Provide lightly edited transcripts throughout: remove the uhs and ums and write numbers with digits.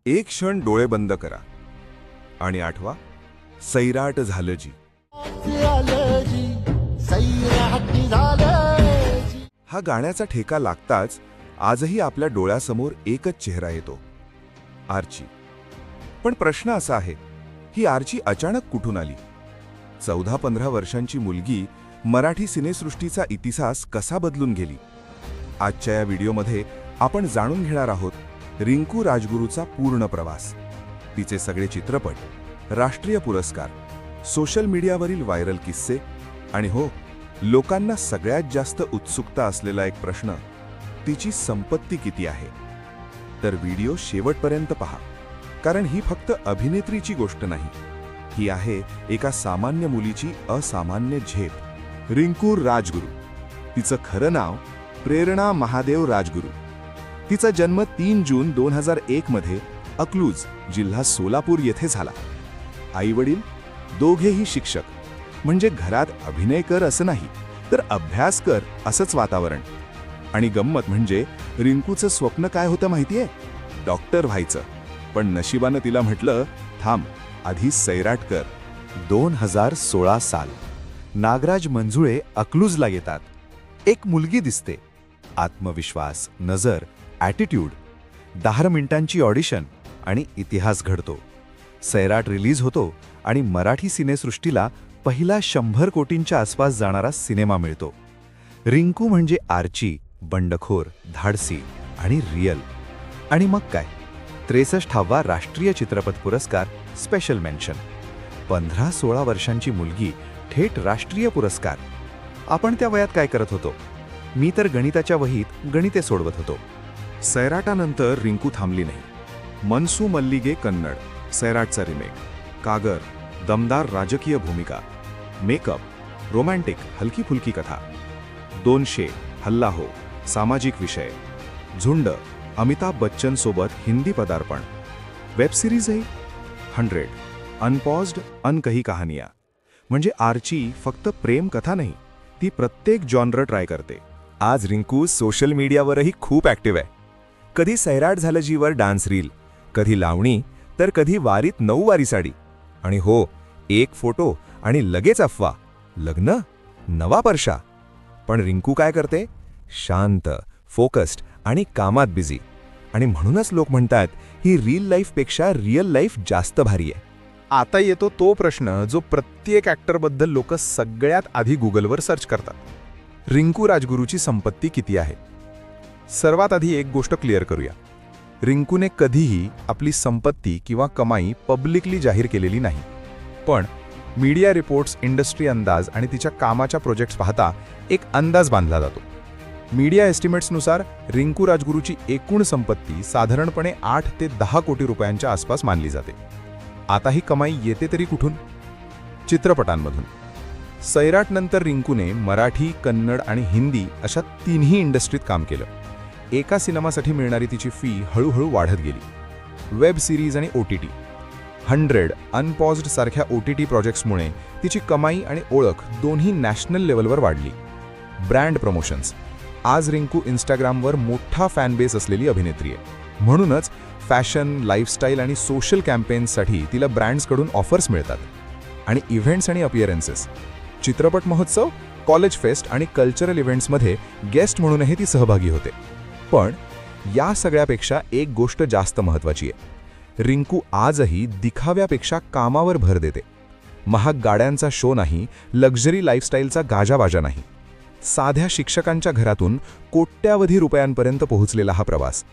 एक क्षण डोळे बंद करा आणि आठवा, सैराट झालं जी. हा गाण्याचा ठेका लागताच आजही आपल्या डोळ्यासमोर एकच चेहरा येतो, आर्ची. पण प्रश्न असा आहे, ही आर्ची अचानक कुठून आली? 14-15 वर्षांची मुलगी मराठी सिनेसृष्टीचा इतिहास कसा बदलून गेली? आजच्या या व्हिडिओमध्ये आपण जाणून घेणार आहोत रिंकू राजगुरूचा पूर्ण प्रवास, तिचे सगळे चित्रपट, राष्ट्रीय पुरस्कार, सोशल मीडियावरील व्हायरल किस्से आणि हो, लोकांना सगळ्यात जास्त उत्सुकता असलेला एक प्रश्न, तिची संपत्ती किती आहे? तर व्हिडिओ शेवटपर्यंत पहा, कारण ही फक्त अभिनेत्रीची गोष्ट नाही, ही आहे एका सामान्य मुलीची असामान्य झेप. रिंकू राजगुरू. तिचं खरं नाव प्रेरणा महादेव राजगुरू. तिचा जन्म 3 जून 2001 मध्ये अकलूज, जिल्हा सोलापूर येथे झाला. आईवडील दोघेही शिक्षक, म्हणजे घरात अभिनय कर असं नाही, तर अभ्यास कर असंच वातावरण. आणि गंमत म्हणजे रिंकूचं स्वप्न काय होतं माहितीये? डॉक्टर व्हायचं. पण नशिबानं तिला म्हटलं, थांब, आधी सैराट कर. 2016 साल. नागराज मंजुळे अकलूजला येतात. एक मुलगी दिसते. आत्मविश्वास, नजर, ॲटिट्यूड. 10 मिनिटांची ऑडिशन आणि इतिहास घडतो. सैराट रिलीज होतो आणि मराठी सिनेसृष्टीला पहिला 100 कोटींच्या आसपास जाणारा सिनेमा मिळतो. रिंकू म्हणजे आर्ची, बंडखोर, धाडसी आणि रियल. आणि मग काय, 63वा राष्ट्रीय चित्रपट पुरस्कार, स्पेशल मेन्शन. 15-16 वर्षांची मुलगी, थेट राष्ट्रीय पुरस्कार. आपण त्या वयात काय करत होतो? मी तर गणिताच्या वहीत गणिते सोडवत होतो. सैराटानंतर रिंकू थांबली नाही. मनसू मल्लिगे कन्नड, सैराटचा रिमेक. कागर, दमदार राजकीय भूमिका. मेकअप, रोमॅन्टिक हलकी फुलकी कथा. 200, हल्ला हो, सामाजिक विषय. झुंड, अमिताभ बच्चन सोबत हिंदी पदार्पण. वेब सिरीजही 100, अनपॉज्ड, अनकही कहानिया. म्हणजे आर्ची फक्त प्रेम कथा नाही, ती प्रत्येक जॉनर ट्राय करते. आज रिंकू सोशल मीडियावरही खूप ॲक्टिव्ह आहे. कधी सैराट झालं जीवर डान्स रील, कधी लावणी, तर कधी वारीत 9 वारी साडी. आणि हो, एक फोटो आणि लगेच अफवा, लग्न, नवा परशा. पण रिंकू काय करते? शांत, फोकस्ड आणि कामात बिझी. आणि म्हणूनच लोक म्हणतात, ही रील लाईफपेक्षा रिअल लाईफ जास्त भारी आहे. आता येतो तो प्रश्न जो प्रत्येक ॲक्टरबद्दल लोक सगळ्यात आधी गुगलवर सर्च करतात. रिंकू राजगुरूची संपत्ती किती आहे? सर्वात आधी एक गोष्ट क्लिअर करूया. रिंकूने कधीही आपली संपत्ती किंवा कमाई पब्लिकली जाहीर केलेली नाही. पण मीडिया रिपोर्ट्स, इंडस्ट्री अंदाज आणि तिच्या कामाच्या प्रोजेक्ट्स पाहता एक अंदाज बांधला जातो. मीडिया एस्टिमेट्सनुसार रिंकू राजगुरूची एकूण संपत्ती साधारणपणे 8 ते 10 कोटी रुपयांच्या आसपास मानली जाते. आता ही कमाई येते तरी कुठून? चित्रपटांमधून. सैराटनंतर रिंकूने मराठी, कन्नड आणि हिंदी अशा 3ही इंडस्ट्रीत काम केलं. एका सिनेमासाठी मिळणारी तिची फी हळूहळू वाढत गेली. वेब सिरीज आणि OTT. 100, अनपॉज्ड सारख्या OTT प्रोजेक्ट्समुळे तिची कमाई आणि ओळख दोन्ही नॅशनल लेवलवर वाढली. Brand promotions. आज रिंकू इंस्टाग्रामवर मोठा फॅन बेस असलेली अभिनेत्री आहे. म्हणूनच फॅशन, लाईफस्टाईल आणि सोशल कॅम्पेन्ससाठी तिला ब्रँड्सकडून ऑफर्स मिळतात. आणि इव्हेंट्स आणि अपिअरन्सेस. चित्रपट महोत्सव, कॉलेज फेस्ट आणि कल्चरल इव्हेंट्समध्ये गेस्ट म्हणूनही ती सहभागी होते. पण या सगळ्यापेक्षा एक गोष्ट जास्त महत्त्वाची आहे. रिंकू आजही दिखाव्यापेक्षा कामावर भर देते. महाग गाड्यांचा शो नाही, लक्झरी लाईफस्टाईलचा गाजावाजा नाही. साध्या शिक्षकांच्या घरातून कोट्यावधी रुपयांपर्यंत पोहोचलेला हा प्रवास,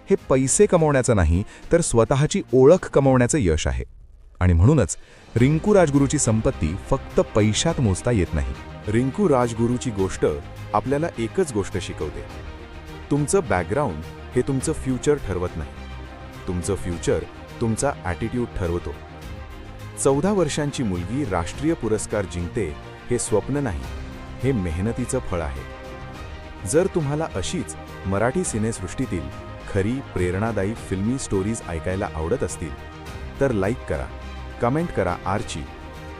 हे पैसे कमवण्याचं नाही, तर स्वतःची ओळख कमवण्याचं यश आहे. आणि म्हणूनच रिंकू राजगुरूची संपत्ती फक्त पैशात मोजता येत नाही. रिंकू राजगुरूची गोष्ट आपल्याला एकच गोष्ट शिकवते, तुमचं बॅकग्राऊंड हे तुमचं फ्युचर ठरवत नाही, तुमचं फ्युचर तुमचा ॲटिट्यूड ठरवतो. 14 वर्षांची मुलगी राष्ट्रीय पुरस्कार जिंकते हे स्वप्न नाही, हे मेहनतीचं फळ आहे. जर तुम्हाला अशीच मराठी सिनेसृष्टीतील खरी प्रेरणादायी फिल्मी स्टोरीज ऐकायला आवडत असतील तर लाईक करा, कमेंट करा आर्ची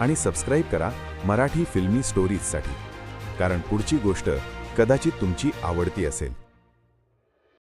आणि सबस्क्राईब करा मराठी फिल्मी स्टोरीजसाठी, कारण पुढची गोष्ट कदाचित तुमची आवडती असेल.